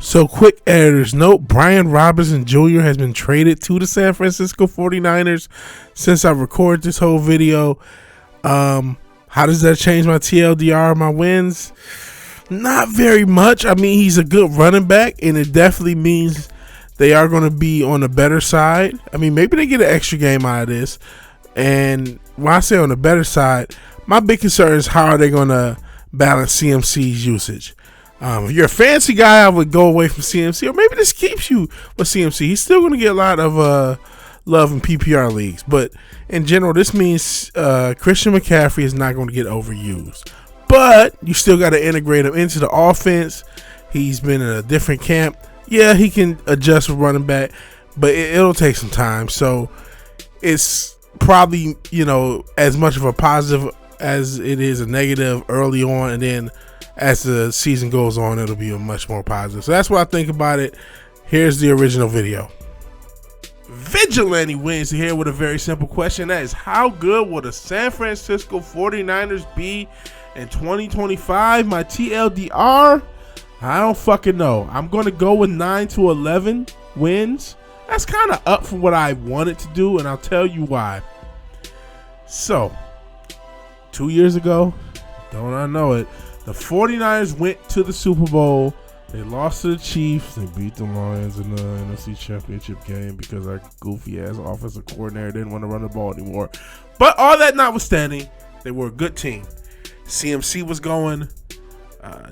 So, quick editor's note, Brian Robinson Jr. has been traded to the San Francisco 49ers since I recorded this whole video. How does that change my TLDR, my wins? Not very much. I mean, he's a good running back, and it definitely means they are going to be on the better side. I mean, maybe they get an extra game out of this. And when I say on the better side, my big concern is how are they going to balance CMC's usage. If you're a fancy guy, I would go away from CMC, or maybe this keeps you with CMC. He's still going to get a lot of love in PPR leagues, but in general, this means Christian McCaffrey is not going to get overused. But you still got to integrate him into the offense. He's been in a different camp. Yeah, he can adjust with running back, but it'll take some time. So it's probably, as much of a positive as it is a negative early on, and then as the season goes on, it'll be a much more positive. So that's what I think about it. Here's the original video. Vigilante Wednesday here with a very simple question. That is, how good will the San Francisco 49ers be in 2025? My TLDR, I don't fucking know. I'm going to go with 9 to 11 wins. That's kind of up from what I wanted to do, and I'll tell you why. So, 2 years ago, don't I know it, the 49ers went to the Super Bowl. They lost to the Chiefs. They beat the Lions in the NFC Championship game because our goofy-ass offensive coordinator didn't want to run the ball anymore. But all that notwithstanding, they were a good team. CMC was going.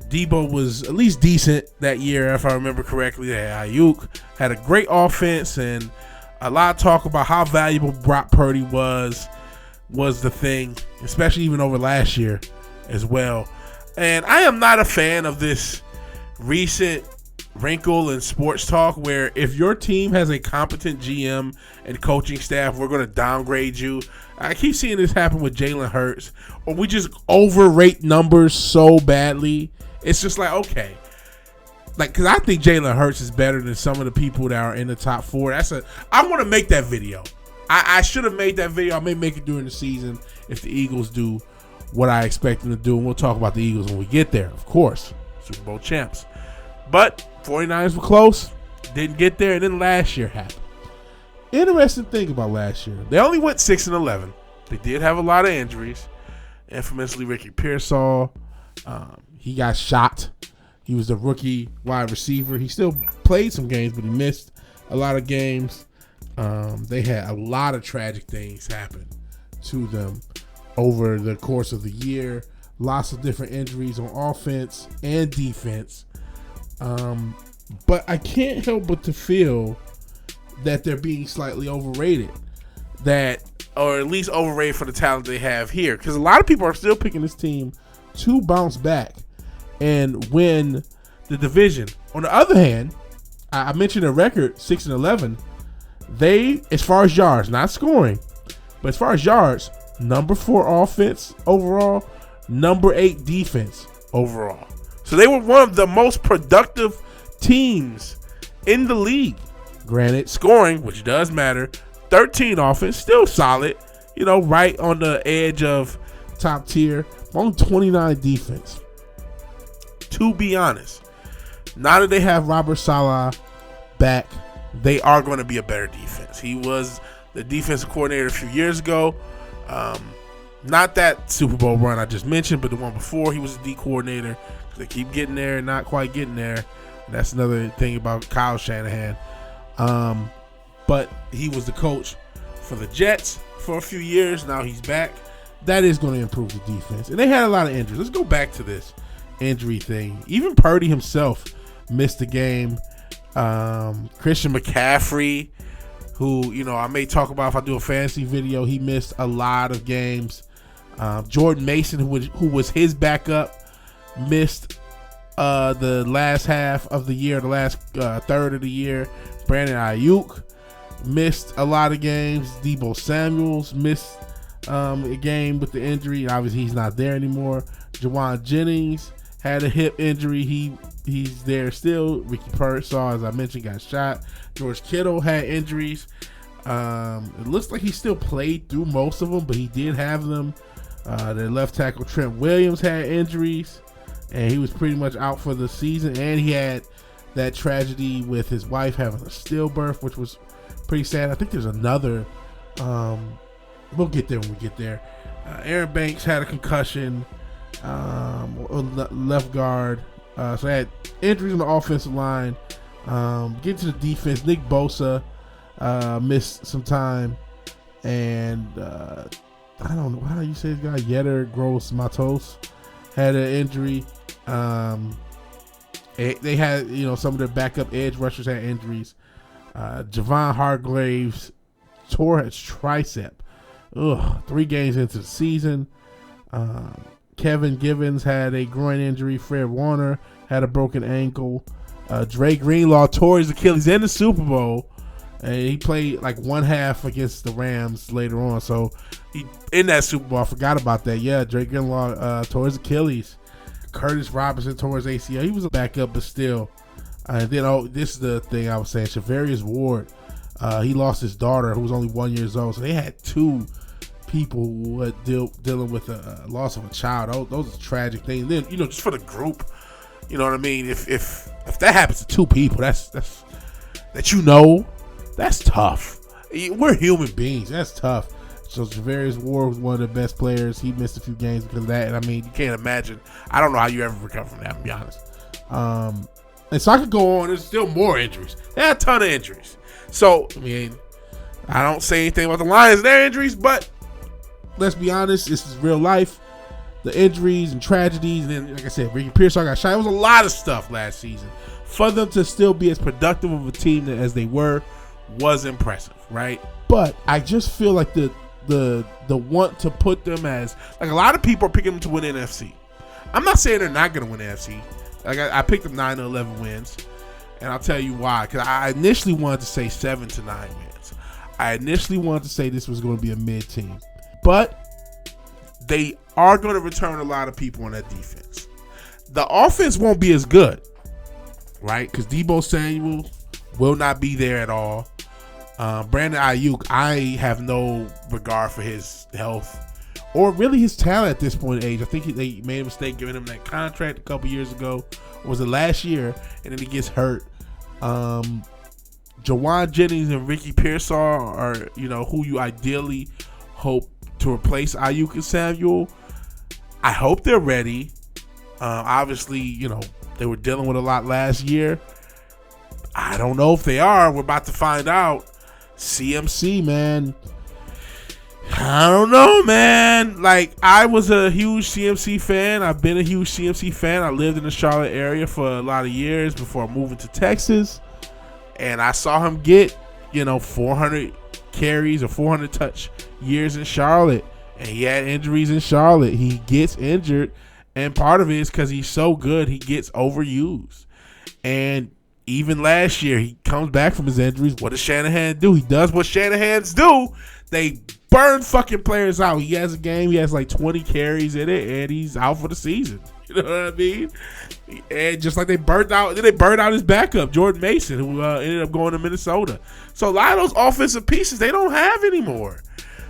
Debo was at least decent that year, if I remember correctly. They had Ayuk, had a great offense, and a lot of talk about how valuable Brock Purdy was the thing, especially even over last year as well. And I am not a fan of this recent wrinkle in sports talk where if your team has a competent GM and coaching staff, we're going to downgrade you. I keep seeing this happen with Jalen Hurts, or we just overrate numbers so badly. It's just like, okay. Because I think Jalen Hurts is better than some of the people that are in the top 4. I want to make that video. I should have made that video. I may make it during the season if the Eagles do what I expect them to do. And we'll talk about the Eagles when we get there, of course. Super Bowl champs. But 49ers were close. Didn't get there. And then last year happened. Interesting thing about last year. They only went 6-11. They did have a lot of injuries. Infamously, Ricky Pearsall. He got shot. He was the rookie wide receiver. He still played some games, but he missed a lot of games. They had a lot of tragic things happen to them over the course of the year. Lots of different injuries on offense and defense. But I can't help but to feel that they're being slightly overrated. Or at least overrated for the talent they have here. Because a lot of people are still picking this team to bounce back and win the division. On the other hand, I mentioned a record 6-11. They, as far as yards, not scoring, but as far as yards, number 4 offense overall, number 8 defense overall. So they were one of the most productive teams in the league. Granted, scoring, which does matter, 13 offense, still solid, right on the edge of top tier. Only 29 defense. To be honest, now that they have Robert Saleh back, they are going to be a better defense. He was the defensive coordinator a few years ago. Not that Super Bowl run I just mentioned, but the one before, he was the D coordinator. They keep getting there and not quite getting there. And that's another thing about Kyle Shanahan. But he was the coach for the Jets for a few years. Now he's back. That is going to improve the defense. And they had a lot of injuries. Let's go back to this injury thing. Even Purdy himself missed the game. Christian McCaffrey, who, I may talk about if I do a fantasy video, he missed a lot of games. Jordan Mason, who was his backup, missed the last half of the year, the last third of the year. Brandon Ayuk missed a lot of games. Deebo Samuels missed a game with the injury. Obviously, he's not there anymore. Jawan Jennings had a hip injury. He's there still. Ricky Pearsall, as I mentioned, got shot. George Kittle had injuries. It looks like he still played through most of them, but he did have them. Their left tackle Trent Williams had injuries, and he was pretty much out for the season. And he had that tragedy with his wife having a stillbirth, which was pretty sad. I think there's another. We'll get there when we get there. Aaron Banks had a concussion, left guard. So they had injuries on the offensive line. Getting to the defense, Nick Bosa missed some time, and I don't know how you say this guy, Yetter Gross Matos, had an injury. They had, some of their backup edge rushers had injuries. Javon Hargraves tore his tricep. 3 games into the season. Kevin Givens had a groin injury. Fred Warner had a broken ankle. Dre Greenlaw tore his Achilles in the Super Bowl. And he played like one half against the Rams later on. So in that Super Bowl, I forgot about that. Yeah, Dre Greenlaw tore his Achilles. Curtis Robinson tore his ACL. He was a backup, but still. And then, this is the thing I was saying. Shavarius Ward, he lost his daughter, who was only 1 year old. So they had 2 people who were dealing with a loss of a child. Those are tragic things. Then, just for the group, you know what I mean? If that happens to 2 people, that's tough. We're human beings. That's tough. So Shavarius Ward was one of the best players. He missed a few games because of that. And I mean, you can't imagine. I don't know how you ever recover from that, to be honest. And so I could go on. There's still more injuries. They had a ton of injuries. So, I mean, I don't say anything about the Lions and their injuries, but let's be honest, this is real life. The injuries and tragedies, and then, like I said, Ricky Pearsall got shot. It was a lot of stuff last season. For them to still be as productive of a team as they were was impressive, right? But I just feel like the want to put them as, like, a lot of people are picking them to win the NFC. I'm not saying they're not going to win the NFC. Like, I picked them 9 to 11 wins, and I'll tell you why. Because I initially wanted to say 7 to 9 wins. I initially wanted to say this was going to be a mid team. But they are going to return a lot of people on that defense. The offense won't be as good, right? Because Deebo Samuel will not be there at all. Brandon Ayuk, I have no regard for his health or really his talent at this point in age. I think they made a mistake giving him that contract a couple years ago. Or was it last year? And then he gets hurt. Jawan Jennings and Ricky Pearsall are, who you ideally hope to replace Ayuk and Samuel. I hope they're ready. Obviously, they were dealing with a lot last year. I don't know if they are. We're about to find out. CMC, man. I don't know, man. Like, I was a huge CMC fan. I've been a huge CMC fan. I lived in the Charlotte area for a lot of years before moving to Texas. And I saw him get, 400 carries or 400 touch years in Charlotte. And he had injuries in Charlotte. He gets injured. And part of it is because he's so good, he gets overused. And even last year, he comes back from his injuries. What does Shanahan do? He does what Shanahans do. They burn fucking players out. He has a game. He has like 20 carries in it, and he's out for the season. You know what I mean? And just like they burned out his backup, Jordan Mason, who ended up going to Minnesota. So a lot of those offensive pieces they don't have anymore.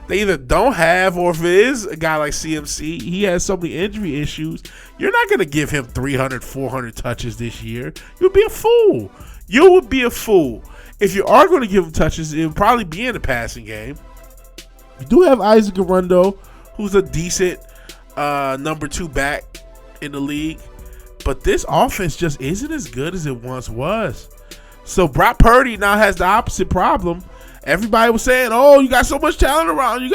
They either don't have, or if it is a guy like CMC, he has so many injury issues, you're not going to give him 300, 400 touches this year. You'd be a fool. You would be a fool. If you are going to give him touches, it would probably be in the passing game. You do have Isaac Arundo, who's a decent number 2 back in the league. But this offense just isn't as good as it once was. So Brock Purdy now has the opposite problem. Everybody was saying, oh, you got so much talent around you.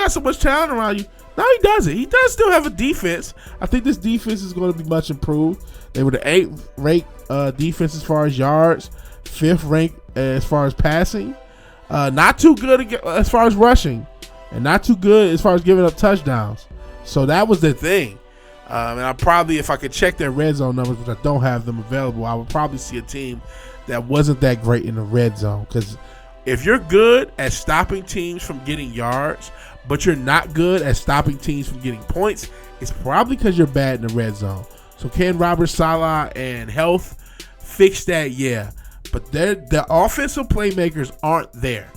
No, he doesn't. He does still have a defense. I think this defense is going to be much improved. They were the 8th ranked defense as far as yards, 5th ranked as far as passing. Not too good as far as rushing, and not too good as far as giving up touchdowns. So that was the thing. And I probably, if I could check their red zone numbers, which I don't have them available, I would probably see a team that wasn't that great in the red zone. Because if you're good at stopping teams from getting yards, but you're not good at stopping teams from getting points, it's probably because you're bad in the red zone. So can Robert Saleh and health fix that? Yeah. But the offensive playmakers aren't there.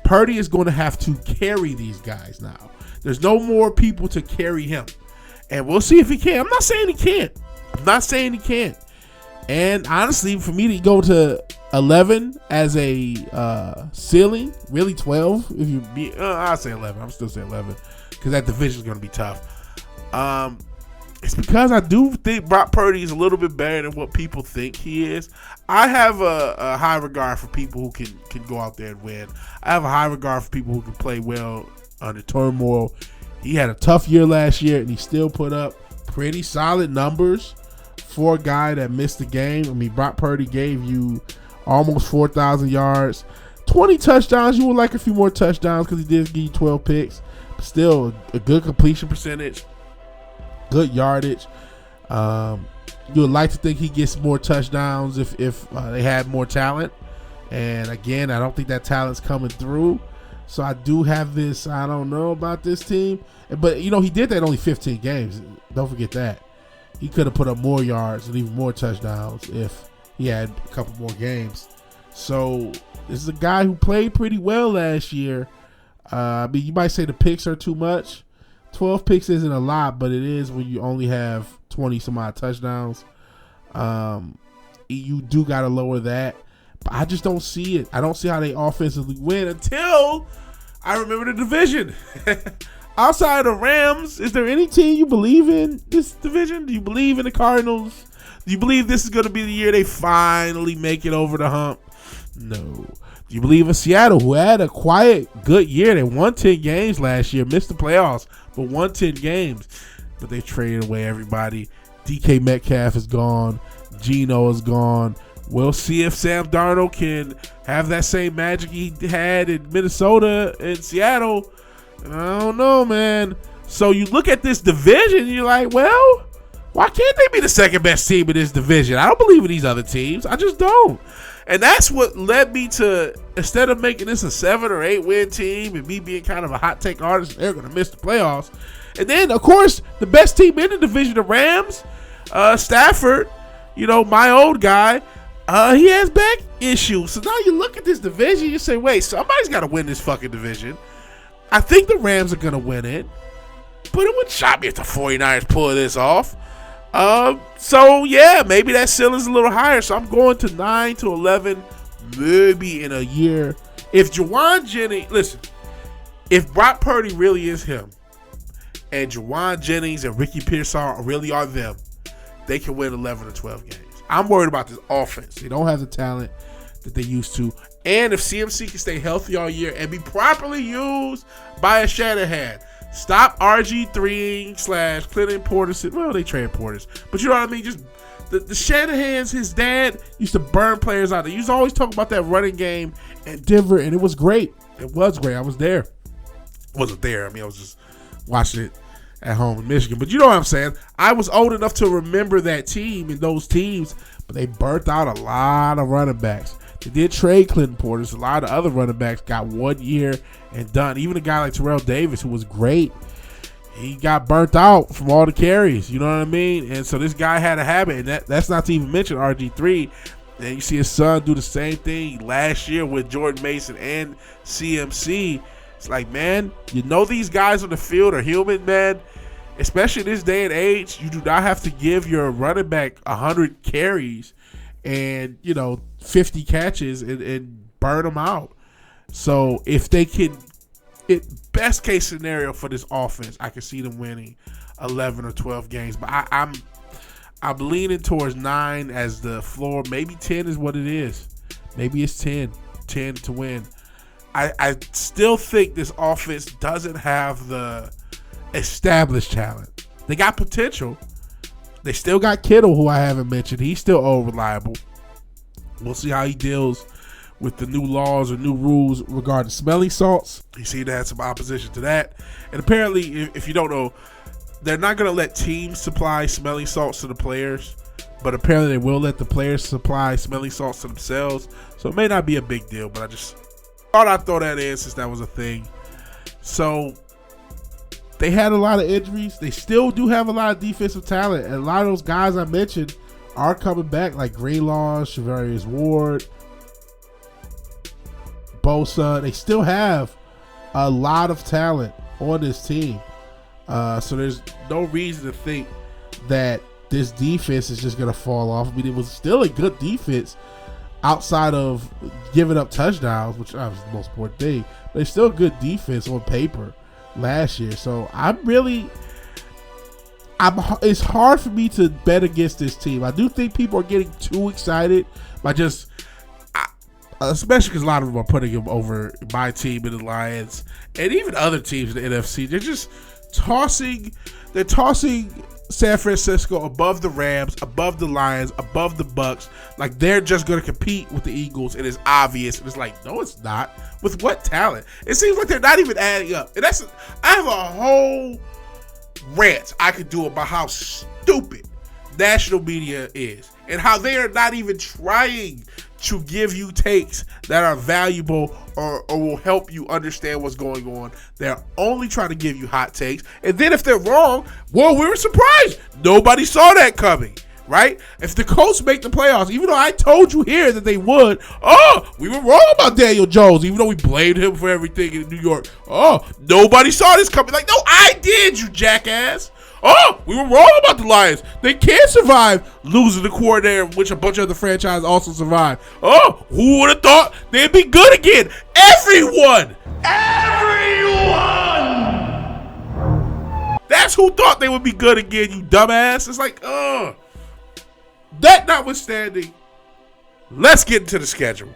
Purdy is going to have to carry these guys now. There's no more people to carry him. And we'll see if he can. I'm not saying he can't. And honestly, for me to go to 11 as a ceiling, really 12. If you be, I'll say 11. I'm still saying 11 because that division is going to be tough. It's because I do think Brock Purdy is a little bit better than what people think he is. I have a high regard for people who can go out there and win. I have a high regard for people who can play well under turmoil. He had a tough year last year, and he still put up pretty solid numbers for a guy that missed the game. I mean, Brock Purdy gave you almost 4,000 yards, 20 touchdowns. You would like a few more touchdowns because he did give you 12 picks. But still, a good completion percentage, good yardage. You would like to think he gets more touchdowns if they had more talent. And again, I don't think that talent's coming through. So I do have this, I don't know about this team. But, he did that in only 15 games. Don't forget that. He could have put up more yards and even more touchdowns if he had a couple more games. So this is a guy who played pretty well last year. I mean, you might say the picks are too much. 12 picks isn't a lot, but it is when you only have 20 some odd touchdowns. You do got to lower that. But I just don't see it. I don't see how they offensively win until I remember the division. Outside of Rams, is there any team you believe in this division? Do you believe in the Cardinals? Do you believe this is going to be the year they finally make it over the hump? No. Do you believe in Seattle, who had a quiet, good year? They won 10 games last year, missed the playoffs, but won 10 games. But they traded away everybody. DK Metcalf is gone. Geno is gone. We'll see if Sam Darnold can have that same magic he had in Minnesota and Seattle. I don't know, man. So you look at this division, and you're like, well, why can't they be the second best team in this division? I don't believe in these other teams. I just don't. And that's what led me to, instead of making this a 7 or 8 win team and me being kind of a hot take artist, they're going to miss the playoffs. And then, of course, the best team in the division, the Rams, Stafford, my old guy, he has back issues. So now you look at this division, you say, wait, somebody's got to win this fucking division. I think the Rams are going to win it, but it wouldn't shock me if the 49ers pull this off. So, yeah, maybe that ceiling's a little higher. So I'm going to 9 to 11, maybe in a year. If Juwan Jennings, listen, if Brock Purdy really is him, and Juwan Jennings and Ricky Pearsall really are them, they can win 11 or 12 games. I'm worried about this offense. They don't have the talent that they used to. And if CMC can stay healthy all year and be properly used by a Shanahan, stop RG3 / Clinton Portis. Well, they trade Portis, but you know what I mean? Just the Shanahans, his dad used to burn players out. They used to always talk about that running game at Denver, and it was great. It was great. I was there. I wasn't there. I mean, I was just watching it at home in Michigan. But you know what I'm saying? I was old enough to remember that team and those teams, but they burnt out a lot of running backs. They did trade Clinton Portis. A lot of other running backs got 1 year and done. Even a guy like Terrell Davis, who was great, he got burnt out from all the carries. You know what I mean? And so this guy had a habit, and that's not to even mention RG3. And you see his son do the same thing last year with Jordan Mason and CMC. It's like, man, these guys on the field are human, man. Especially in this day and age, you do not have to give your running back 100 carries and 50 catches and burn them out. So if they can, best case scenario for this offense, I can see them winning 11 or 12 games. But I'm leaning towards 9 as the floor. Maybe 10 is what it is. Maybe it's 10 to win. I still think this offense doesn't have the established talent. They got potential. They still got Kittle, who I haven't mentioned. He's still unreliable. We'll see how he deals with the new laws or new rules regarding smelling salts. He seemed to have some opposition to that. And apparently, if you don't know, they're not going to let teams supply smelling salts to the players, but apparently they will let the players supply smelling salts to themselves. So it may not be a big deal, but I just thought I'd throw that in since that was a thing. So they had a lot of injuries. They still do have a lot of defensive talent. And a lot of those guys I mentioned are coming back, like Greenlaw, Charvarius Ward, Bosa. They still have a lot of talent on this team. So there's no reason to think that this defense is just going to fall off. I mean, it was still a good defense outside of giving up touchdowns, which was the most important thing. But it's still a good defense on paper last year. So it's hard for me to bet against this team. I do think people are getting too excited by especially because a lot of them are putting him over my team in the Lions and even other teams in the NFC. They're just tossing San Francisco above the Rams, above the Lions, above the Bucks. Like they're just going to compete with the Eagles, and it's obvious. And it's like, no, it's not. With what talent? It seems like they're not even adding up. And I have a whole rant I could do about how stupid national media is and how they are not even trying to give you takes that are valuable or will help you understand what's going on. They're only trying to give you hot takes. And then if they're wrong, well, we were surprised. Nobody saw that coming, right? If the Colts make the playoffs, even though I told you here that they would, we were wrong about Daniel Jones, even though we blamed him for everything in New York. Nobody saw this coming. Like, no, I did, you jackass. We were wrong about the Lions. They can't survive losing the coordinator, which a bunch of other franchises also survived. Who would have thought they'd be good again? Everyone! That's who thought they would be good again, you dumbass. It's like, That notwithstanding, let's get into the schedule.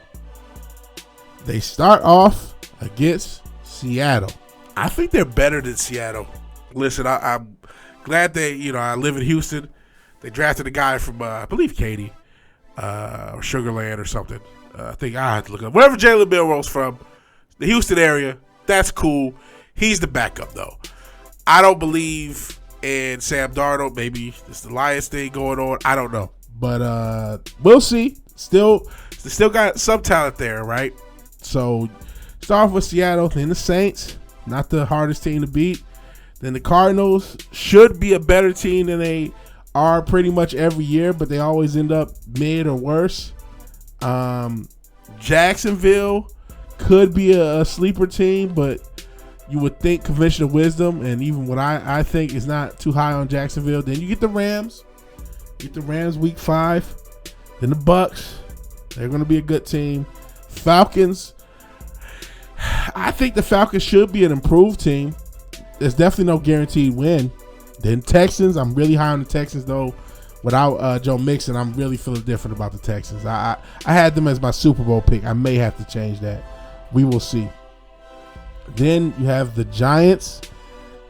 They start off against Seattle. I think they're better than Seattle. Listen, I'm glad I live in Houston. They drafted a guy from, I believe, Katy or Sugarland or something. I think I have to look up. Wherever Jalen Milroe's from, the Houston area, that's cool. He's the backup, though. I don't believe in Sam Darnold. Maybe it's the Lions thing going on. I don't know. But we'll see. Still got some talent there, right? So start off with Seattle, then the Saints. Not the hardest team to beat. Then the Cardinals should be a better team than they are pretty much every year, but they always end up mid or worse. Jacksonville could be a sleeper team, but you would think conventional wisdom, and even what I think is not too high on Jacksonville. Then you get the Rams. Week 5. Then the Bucks. They're going to be a good team. Falcons. I think the Falcons should be an improved team. There's definitely no guaranteed win. Then Texans. I'm really high on the Texans, though. Without Joe Mixon, I'm really feeling different about the Texans. I had them as my Super Bowl pick. I may have to change that. We will see. Then you have the Giants.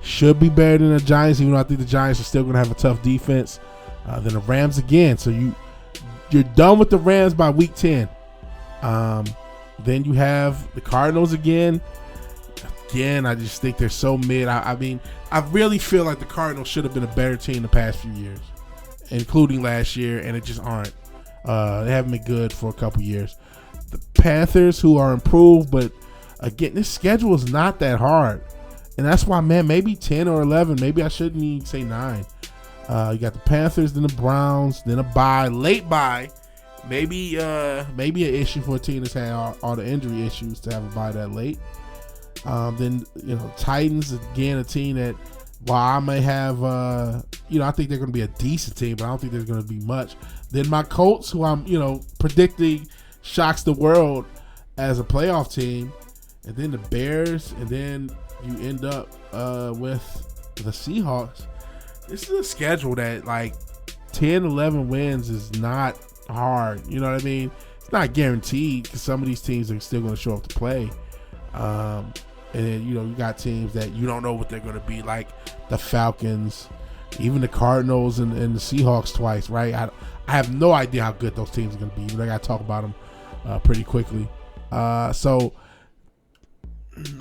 Should be better than the Giants, even though I think the Giants are still going to have a tough defense. Then the Rams again. So you're done with the Rams by week 10. Then you have the Cardinals again. Again, I just think they're so mid. I mean, I really feel like the Cardinals should have been a better team the past few years, including last year, and it just aren't. They haven't been good for a couple years. The Panthers, who are improved, but again, this schedule is not that hard. And that's why, man, maybe 10 or 11. Maybe I shouldn't even say 9. You got the Panthers, then the Browns, then a bye, late bye. Maybe an issue for a team that's had all the injury issues to have a bye that late. Then, Titans, again, a team that, while I may have, I think they're going to be a decent team, but I don't think there's going to be much. Then my Colts, who I'm, predicting shocks the world as a playoff team. And then the Bears, and then you end up with the Seahawks. This is a schedule that, 10, 11 wins is not hard. You know what I mean? It's not guaranteed because some of these teams are still going to show up to play. And then, you got teams that you don't know what they're going to be, like the Falcons, even the Cardinals and the Seahawks twice, right? I have no idea how good those teams are going to be, but I got to talk about them pretty quickly. So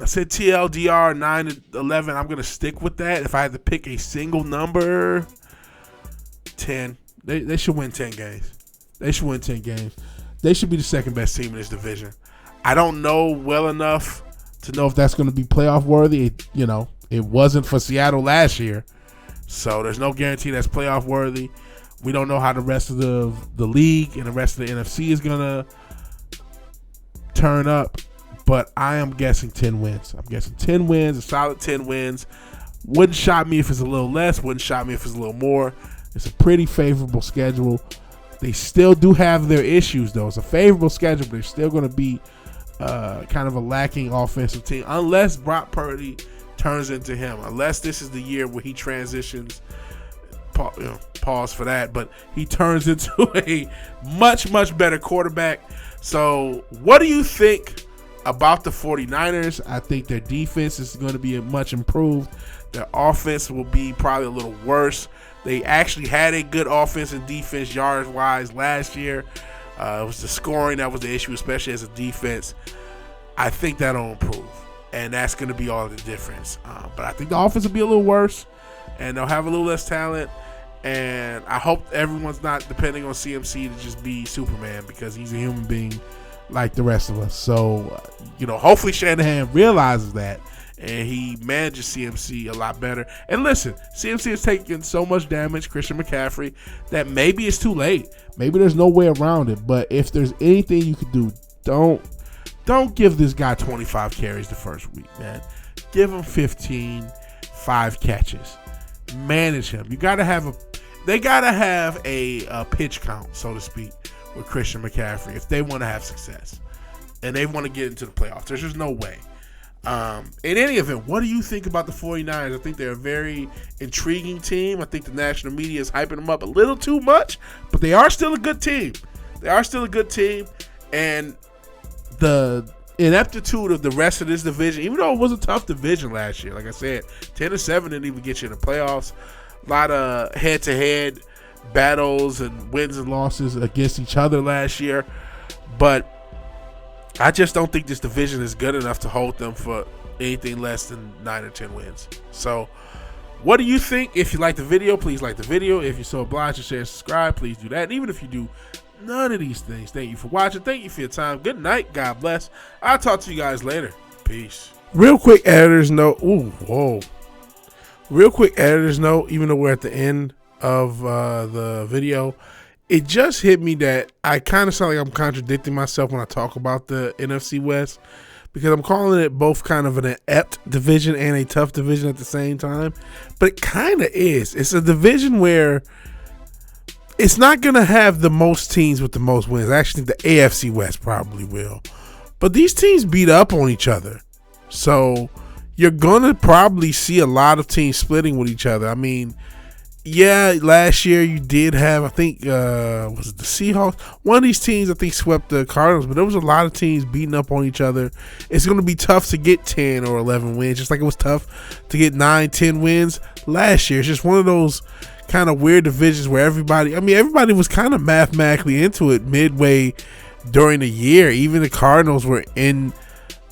I said TLDR 9-11. I'm going to stick with that. If I had to pick a single number, 10. They should win 10 games. They should win 10 games. They should be the second best team in this division. I don't know well enough to know if that's going to be playoff worthy. It wasn't for Seattle last year, so there's no guarantee that's playoff worthy. We don't know how the rest of the league and the rest of the NFC is going to turn up, but I am guessing 10 wins. I'm guessing 10 wins, a solid 10 wins. Wouldn't shock me if it's a little less. Wouldn't shock me if it's a little more. It's a pretty favorable schedule. They still do have their issues, though. It's a favorable schedule, but they're still going to be kind of a lacking offensive team unless Brock Purdy turns into him. Unless this is the year where he transitions. Pause for that, but he turns into a much, much better quarterback. So what do you think about the 49ers? I think their defense is going to be much improved. Their offense will be probably a little worse. They actually had a good offense and defense yards-wise last year. It was the scoring that was the issue, especially as a defense. I think that'll improve, and that's going to be all the difference. But I think the offense will be a little worse, and they'll have a little less talent. And I hope everyone's not depending on CMC to just be Superman, because he's a human being like the rest of us. So, hopefully Shanahan realizes that and he manages CMC a lot better. And listen, CMC is taking so much damage, Christian McCaffrey, that maybe it's too late. Maybe there's no way around it. But if there's anything you could do, don't give this guy 25 carries the first week, man. Give him 15, 5 catches. Manage him. They gotta have a pitch count, so to speak, with Christian McCaffrey if they want to have success and they want to get into the playoffs. There's just no way. In any event, what do you think about the 49ers? I think they're a very intriguing team. I think the national media is hyping them up a little too much, but they are still a good team. And the ineptitude of the rest of this division, even though it was a tough division last year, like I said, 10-7 didn't even get you in the playoffs. A lot of head-to-head battles and wins and losses against each other last year, but I just don't think this division is good enough to hold them for anything less than 9 or 10 wins. So what do you think? If you like the video, please like the video. If you're so obliged to share and subscribe, please do that. And even if you do none of these things, thank you for watching. Thank you for your time. Good night. God bless. I'll talk to you guys later. Peace. Real quick editor's note. Real quick editor's note, even though we're at the end of the video, it just hit me that I kind of sound like I'm contradicting myself when I talk about the NFC West, because I'm calling it both kind of an inept division and a tough division at the same time. But it kind of is. It's a division where it's not going to have the most teams with the most wins. Actually, the AFC West probably will. But these teams beat up on each other. So you're going to probably see a lot of teams splitting with each other. I mean, yeah, last year you did have, I think, was it the Seahawks? One of these teams, I think, swept the Cardinals, but there was a lot of teams beating up on each other. It's going to be tough to get 10 or 11 wins, just like it was tough to get 9, 10 wins last year. It's just one of those kind of weird divisions where everybody was kind of mathematically into it midway during the year. Even the Cardinals were in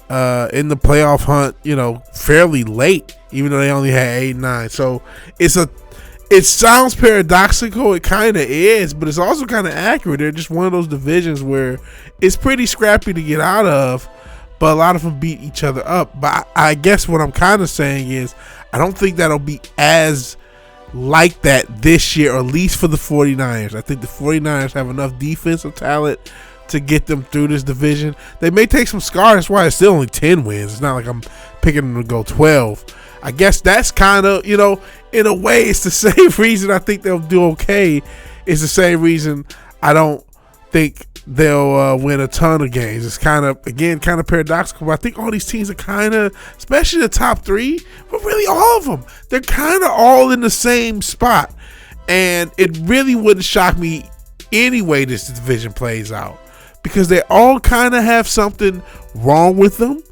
the playoff hunt, fairly late, even though they only had 8 and 9. So it sounds paradoxical. It kind of is, but it's also kind of accurate. They're just one of those divisions where it's pretty scrappy to get out of, but a lot of them beat each other up. But I guess what I'm kind of saying is I don't think that'll be as like that this year, or at least for the 49ers. I think the 49ers have enough defensive talent to get them through this division. They may take some scars. That's why it's still only 10 wins. It's not like I'm picking them to go 12. I guess that's kind of, in a way, it's the same reason I think they'll do okay. It's the same reason I don't think they'll win a ton of games. It's kind of paradoxical, but I think all these teams are kind of, especially the top 3, but really all of them, they're kind of all in the same spot. And it really wouldn't shock me any way this division plays out, because they all kind of have something wrong with them,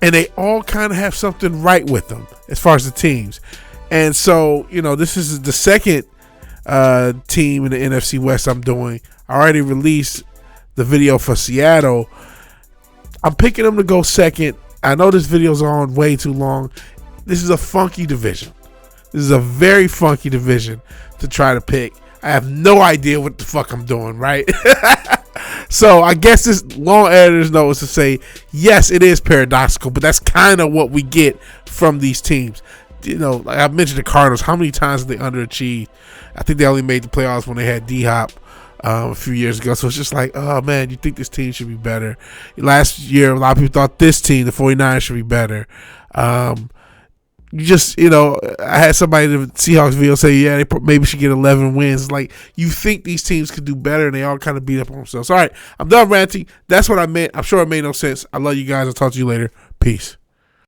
and they all kind of have something right with them as far as the teams. And so, this is the second team in the NFC West I'm doing. I already released the video for Seattle. I'm picking them to go second. I know this video's on way too long. This is a funky division. This is a very funky division to try to pick. I have no idea what the fuck I'm doing, right? So I guess this long editor's note is to say, yes, it is paradoxical, but that's kind of what we get from these teams. Like I mentioned the Cardinals, how many times have they underachieved? I think they only made the playoffs when they had D-Hop a few years ago. So it's just like, oh, man, you think this team should be better. Last year, a lot of people thought this team, the 49ers, should be better. you just, I had somebody in the Seahawks video say, yeah, they maybe should get 11 wins. Like, you think these teams could do better, and they all kind of beat up on themselves. All right, I'm done ranting. That's what I meant. I'm sure it made no sense. I love you guys. I'll talk to you later. Peace.